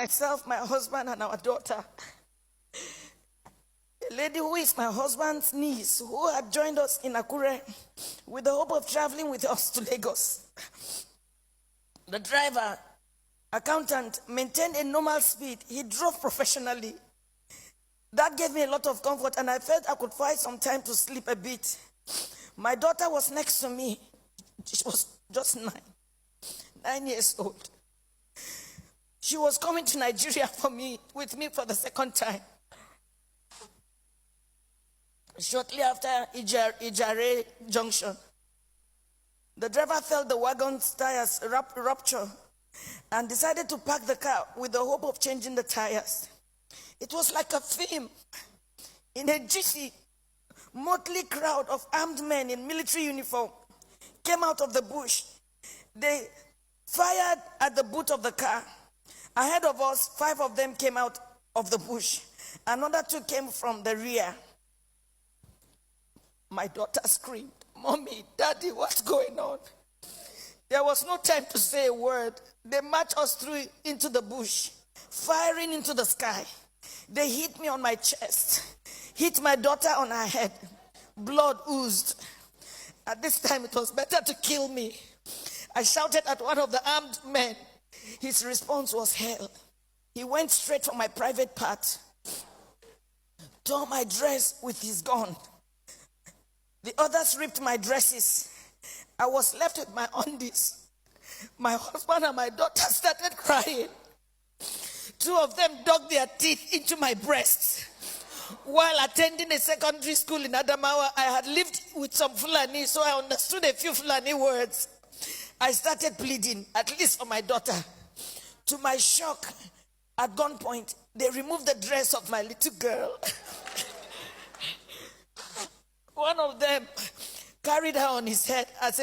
myself, my husband, and our daughter. A lady who is my husband's niece, who had joined us in Akure with the hope of traveling with us to Lagos. The driver, accountant, maintained a normal speed. He drove professionally. That gave me a lot of comfort, and I felt I could find some time to sleep a bit. My daughter was next to me. She was just 9 years old. She was coming to Nigeria with me for the second time. Shortly after Ijare Junction, the driver felt the wagon's tires rupture and decided to park the car with the hope of changing the tires. It was like a film. In a jiffy, motley crowd of armed men in military uniform came out of the bush. They fired at the boot of the car. Ahead of us, 5 of them came out of the bush. Another 2 came from the rear. My daughter screamed, "Mommy, Daddy, what's going on?" There was no time to say a word. They marched us through into the bush, firing into the sky. They hit me on my chest, hit my daughter on her head. Blood oozed. At this time, it was better to kill me. I shouted at one of the armed men. His response was hell. He went straight for my private part, tore my dress with his gun. The others ripped my dresses. I was left with my undies. My husband and my daughter started crying. 2 of them dug their teeth into my breasts. While attending a secondary school in Adamawa, I had lived with some Fulani, so I understood a few Fulani words. I started pleading, at least for my daughter. To my shock, at gunpoint, they removed the dress of my little girl. One of them carried her on his head as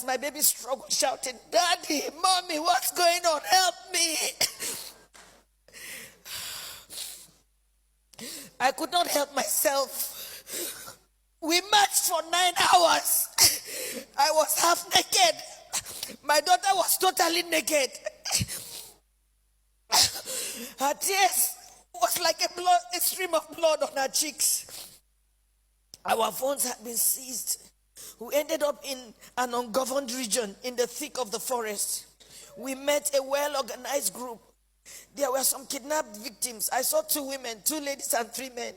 my baby struggled, shouting, "Daddy, Mommy, what's going on? Help me!" I could not help myself. We marched for 9 hours. I was half naked. My daughter was totally naked. Her tears was like a stream of blood on her cheeks. Our phones had been seized. We ended up in an ungoverned region in the thick of the forest. We met a well-organized group. There were some kidnapped victims. I saw 2 women, 2 ladies and 3 men.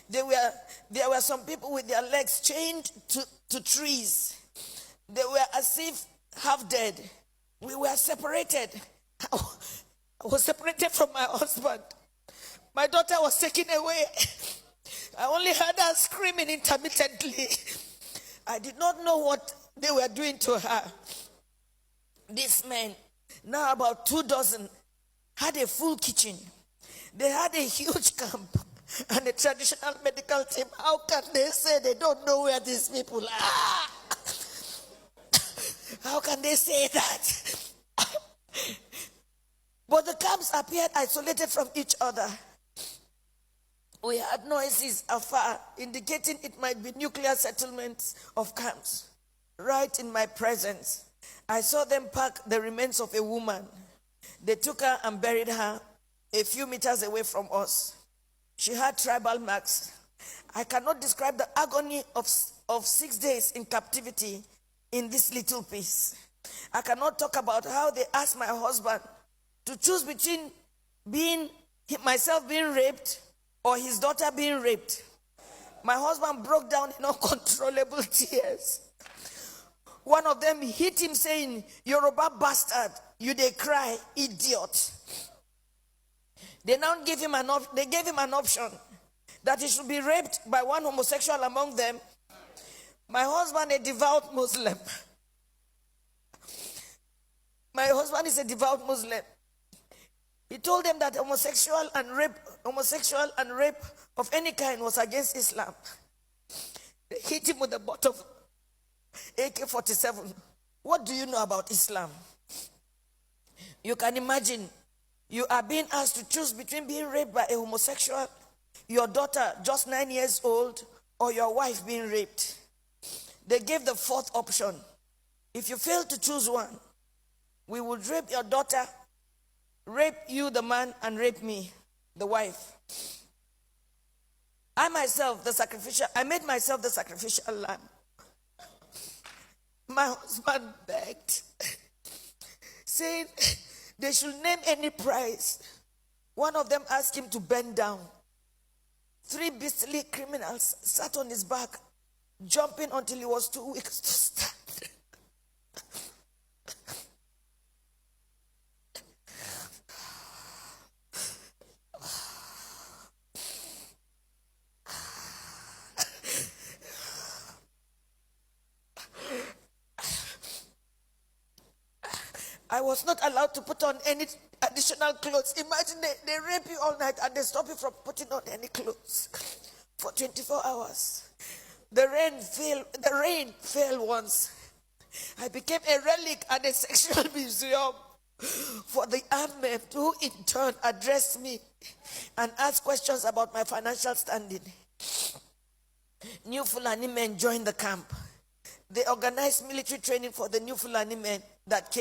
There were some people with their legs chained to trees. They were as if half dead. We were separated. I was separated from my husband. My daughter was taken away. I only heard her screaming intermittently. I did not know what they were doing to her. These men, now about 2 dozen, had a full kitchen. They had a huge camp and a traditional medical team. How can they say they don't know where these people are? How can they say that? But the camps appeared isolated from each other. We heard noises afar, indicating it might be nuclear settlements of camps. Right in my presence, I saw them pack the remains of a woman. They took her and buried her a few meters away from us. She had tribal marks. I cannot describe the agony of 6 days in captivity in this little piece. I cannot talk about how they asked my husband to choose between myself being raped or his daughter being raped. My husband broke down in uncontrollable tears. One of them hit him saying, "Yoruba bastard, you dey cry, idiot." They now gave him an option that he should be raped by one homosexual among them. My husband, a devout Muslim. My husband is a devout Muslim. He told them that homosexual and rape of any kind was against Islam. They hit him with a butt of AK-47. What do you know about Islam? You can imagine, you are being asked to choose between being raped by a homosexual, your daughter just 9 years old, or your wife being raped. They gave the 4th option. If you fail to choose one, we would rape your daughter Rape you, the man, and rape me, the wife. I made myself the sacrificial lamb. My husband begged, saying they should name any price. One of them asked him to bend down. 3 beastly criminals sat on his back, jumping until he was too weak to stand. I was not allowed to put on any additional clothes. Imagine they rape you all night and they stop you from putting on any clothes for 24 hours. The rain fell once. I became a relic at a sexual museum for the armed men who in turn addressed me and asked questions about my financial standing. New Fulani men joined the camp. They organized military training for the new Fulani men that came.